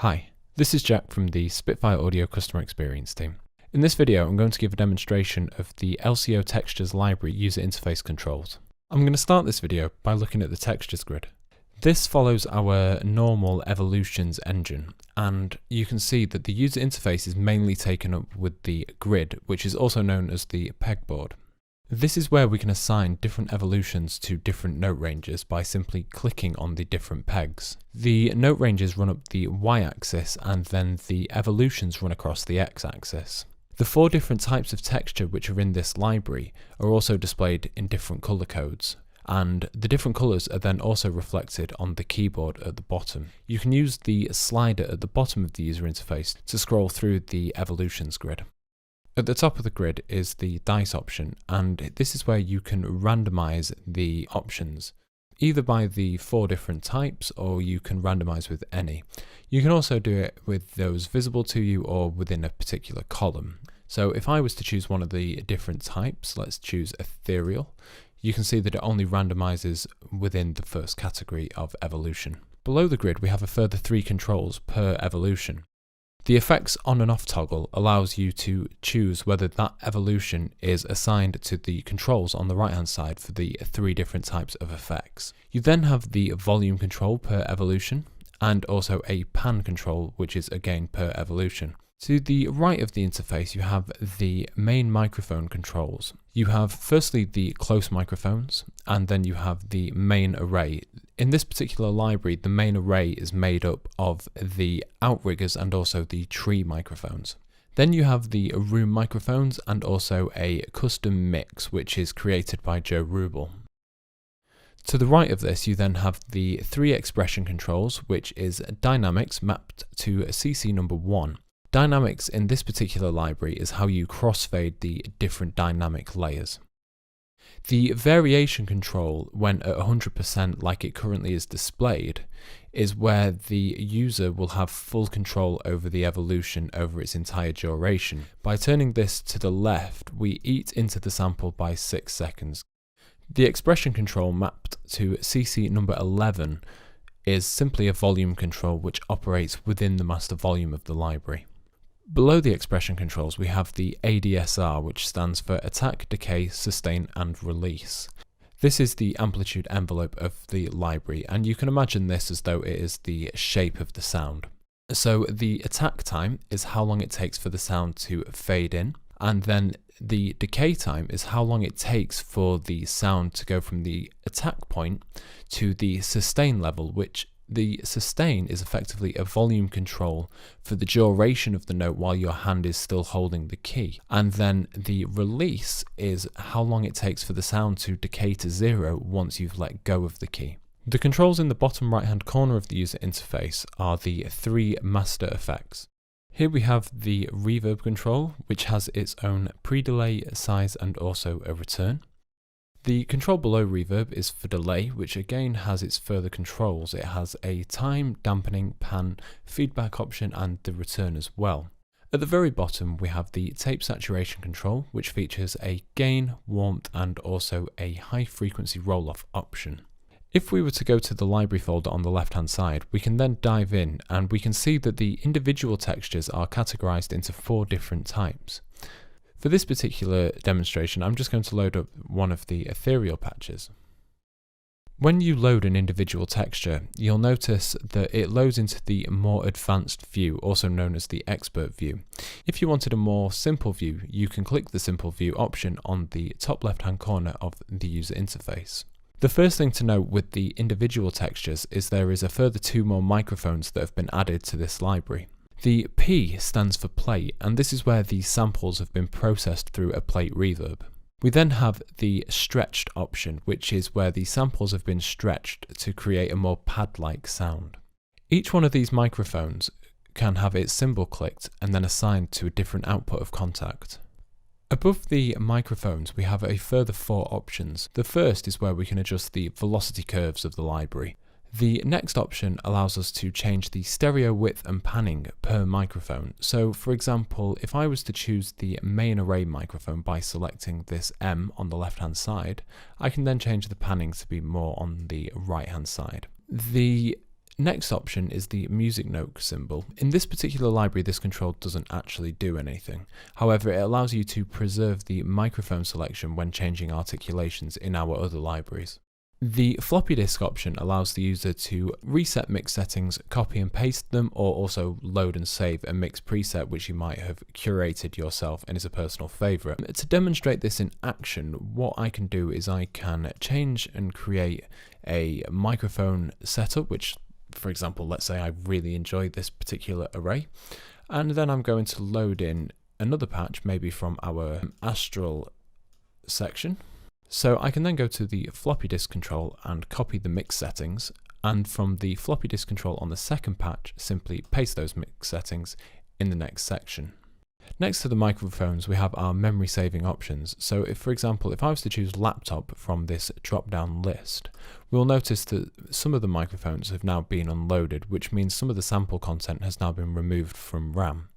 Hi, this is Jack from the Spitfire Audio Customer Experience team. In this video, I'm going to give a demonstration of the LCO Textures library user interface controls. I'm going to start this video by looking at the textures grid. This follows our normal evolutions engine, and you can see that the user interface is mainly taken up with the grid, which is also known as the pegboard. This is where we can assign different evolutions to different note ranges by simply clicking on the different pegs. The note ranges run up the y-axis and then the evolutions run across the x-axis. The 4 different types of texture which are in this library are also displayed in different colour codes, and the different colours are then also reflected on the keyboard at the bottom. You can use the slider at the bottom of the user interface to scroll through the evolutions grid. At the top of the grid is the dice option, and this is where you can randomize the options, either by the 4 different types or you can randomize with any. You can also do it with those visible to you or within a particular column. So if I was to choose one of the different types, let's choose ethereal, you can see that it only randomizes within the first category of evolution. Below the grid we have a further 3 controls per evolution. The effects on and off toggle allows you to choose whether that evolution is assigned to the controls on the right hand side for the 3 different types of effects. You then have the volume control per evolution and also a pan control, which is again per evolution. To the right of the interface you have the main microphone controls. You have firstly the close microphones and then you have the main array. In this particular library the main array is made up of the outriggers and also the tree microphones. Then you have the room microphones and also a custom mix which is created by Joe Rubel. To the right of this you then have the 3 expression controls, which is dynamics mapped to CC number 1. Dynamics in this particular library is how you crossfade the different dynamic layers. The variation control, when at 100% like it currently is displayed, is where the user will have full control over the evolution over its entire duration. By turning this to the left, we eat into the sample by 6 seconds. The expression control mapped to CC number 11 is simply a volume control which operates within the master volume of the library. Below the expression controls we have the ADSR, which stands for Attack, Decay, Sustain and Release. This is the amplitude envelope of the library, and you can imagine this as though it is the shape of the sound. So the attack time is how long it takes for the sound to fade in, and then the decay time is how long it takes for the sound to go from the attack point to the sustain level, which the sustain is effectively a volume control for the duration of the note while your hand is still holding the key. And then the release is how long it takes for the sound to decay to 0 once you've let go of the key. The controls in the bottom right hand corner of the user interface are the 3 master effects. Here we have the reverb control, which has its own pre-delay, size and also a return. The control below reverb is for delay, which again has its further controls. It has a time, dampening, pan, feedback option and the return as well. At the very bottom we have the tape saturation control, which features a gain, warmth and also a high frequency roll-off option. If we were to go to the library folder on the left hand side, we can then dive in and we can see that the individual textures are categorized into 4 different types. For this particular demonstration, I'm just going to load up one of the ethereal patches. When you load an individual texture, you'll notice that it loads into the more advanced view, also known as the expert view. If you wanted a more simple view, you can click the simple view option on the top left hand corner of the user interface. The first thing to note with the individual textures is there is a further 2 more microphones that have been added to this library. The P stands for plate, and this is where the samples have been processed through a plate reverb. We then have the stretched option, which is where the samples have been stretched to create a more pad-like sound. Each one of these microphones can have its symbol clicked and then assigned to a different output of Kontakt. Above the microphones we have a further 4 options. The first is where we can adjust the velocity curves of the library. The next option allows us to change the stereo width and panning per microphone. So for example, if I was to choose the main array microphone by selecting this M on the left hand side, I can then change the panning to be more on the right hand side. The Next option is the music note symbol. In this particular library, this control doesn't actually do anything. However, it allows you to preserve the microphone selection when changing articulations in our other libraries. The floppy disk option allows the user to reset mix settings, copy and paste them, or also load and save a mix preset which you might have curated yourself and is a personal favourite. To demonstrate this in action, what I can do is I can change and create a microphone setup, which, for example, let's say I really enjoy this particular array, and then I'm going to load in another patch, maybe from our Astral section. So I can then go to the floppy disk control and copy the mix settings, and from the floppy disk control on the second patch, simply paste those mix settings in the next section. Next to the microphones, we have our memory saving options. So if, for example, if I was to choose laptop from this drop-down list, we'll notice that some of the microphones have now been unloaded, which means some of the sample content has now been removed from RAM.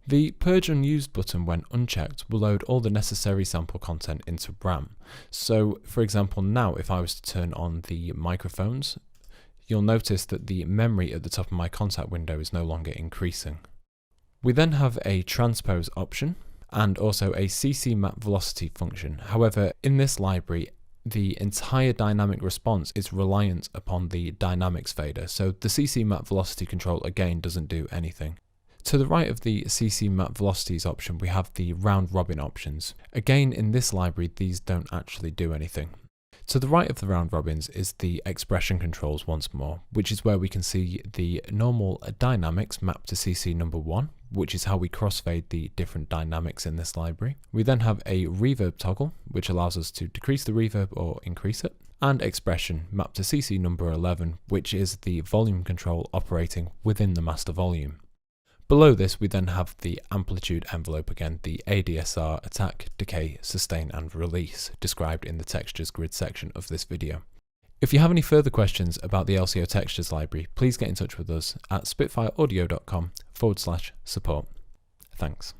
The Purge Unused button, when unchecked, will load all the necessary sample content into RAM. So, for example, now if I was to turn on the microphones, you'll notice that the memory at the top of my Kontakt window is no longer increasing. We then have a transpose option and also a CC map velocity function. However, in this library, the entire dynamic response is reliant upon the dynamics fader, so the CC map velocity control again doesn't do anything. To the right of the CC map velocities option, we have the round robin options. Again, in this library, these don't actually do anything. To the right of the round robins is the expression controls once more, which is where we can see the normal dynamics mapped to CC number 1, which is how we crossfade the different dynamics in this library. We then have a reverb toggle, which allows us to decrease the reverb or increase it, and expression mapped to CC number 11, which is the volume control operating within the master volume. Below this, we then have the amplitude envelope again, the ADSR attack, decay, sustain and release, described in the textures grid section of this video. If you have any further questions about the LCO Textures library, please get in touch with us at spitfireaudio.com/support. Thanks.